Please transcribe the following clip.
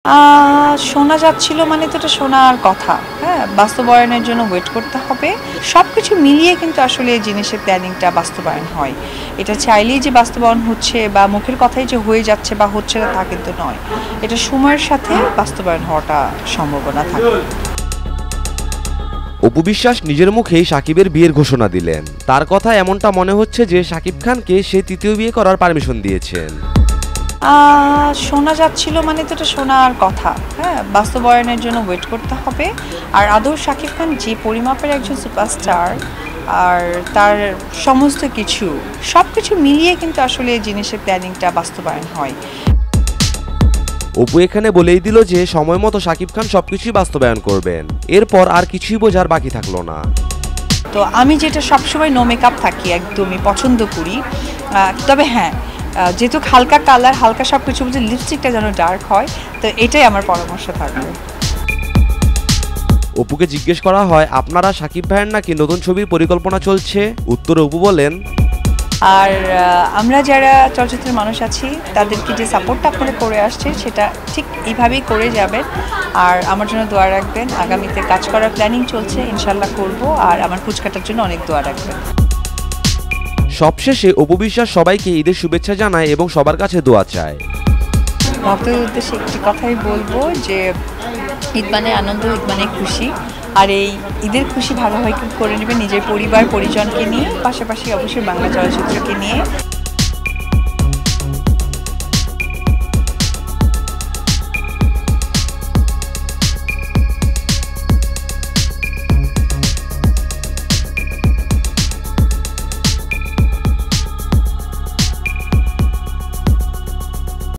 আ শোনা যাচ্ছিল মানে তো এটা শোনার কথা। হ্যাঁ? বাস্তবায়নের জন্য ওয়েট করতে হবে। সবকিছু মিলিয়ে কিন্তু আসলে এই জিনিসের প্ল্যানিংটা বাস্তবায়ন হয়। এটা চাইলেই যে বাস্তবায়ন হচ্ছে বা মুখের কথাই যে হয়ে যাচ্ছে বা হচ্ছে না তা কিন্তু নয়। এটা সময়ের সাথে বাস্তবায়ন হওয়াটা সম্ভাবনা থাকে। অপু বিশ্বাস নিজের মুখেই সাকিবের বিয়ের ঘোষণা দিলেন। তার কথা এমনটা মনে হচ্ছে যে সাকিব খানকে সে তৃতীয় বিয়ে করার পারমিশন দিয়েছেন। আ শোনা যাচ্ছিল মানে তো এটা শোনার কথা। হ্যাঁ? বাস্তবায়নের জন্য ওয়েট করতে হবে। আর আদৌ শাকিব খান যে পরিমাপের একজন সুপারস্টার আর তার সমস্ত কিছু, সবকিছু মিলিয়ে কিন্তু আসলে এই জিনিসের প্ল্যানিংটা বাস্তবায়ন হয়। অপু এখানে বলেই দিল যে সময় মতো সাকিব খান সবকিছুই বাস্তবায়ন করবেন। এরপর আর কিছুই বোঝার বাকি থাকলো না। তো আমি যেটা সবসময় নো মেকআপ থাকি একদমই পছন্দ করি। তবে হ্যাঁ, যেহেতু হালকা কালার, হালকা সবকিছু বলতে লিপস্টিকটা যেন ডার্ক হয়। তো এটাই আমার পরামর্শ থাকবে। অপুকে জিজ্ঞেস করা হয়, আপনারা সাকিব ভাইয়ের নাকি নতুন ছবির পরিকল্পনা চলছে? উত্তরে অপু বলেন, আর আমরা যারা চলচ্চিত্রের মানুষ আছি তাদেরকে যে সাপোর্টটা আপনারা করে আসছেন সেটা ঠিক এইভাবেই করে যাবেন। আর আমার জন্য দোয়া রাখবেন। আগামীতে কাজ করার প্ল্যানিং চলছে, ইনশাল্লাহ করব। আর আমার কুচকাটার জন্য অনেক দোয়া রাখবেন। সবশেষে অপু বিশ্বাস সবাইকে ঈদের শুভেচ্ছা জানায় এবং সবার কাছে দোয়া চায়। ভক্তদের উদ্দেশ্যে একটি কথাই বলবো যে ঈদ মানে আনন্দ, ঈদ মানে খুশি। আর এই ঈদের খুশি ভাগাভাগি করে নেবেন নিজের পরিবার পরিজনকে নিয়ে, পাশাপাশি অবশ্যই বাংলা চলচ্চিত্রকে নিয়ে।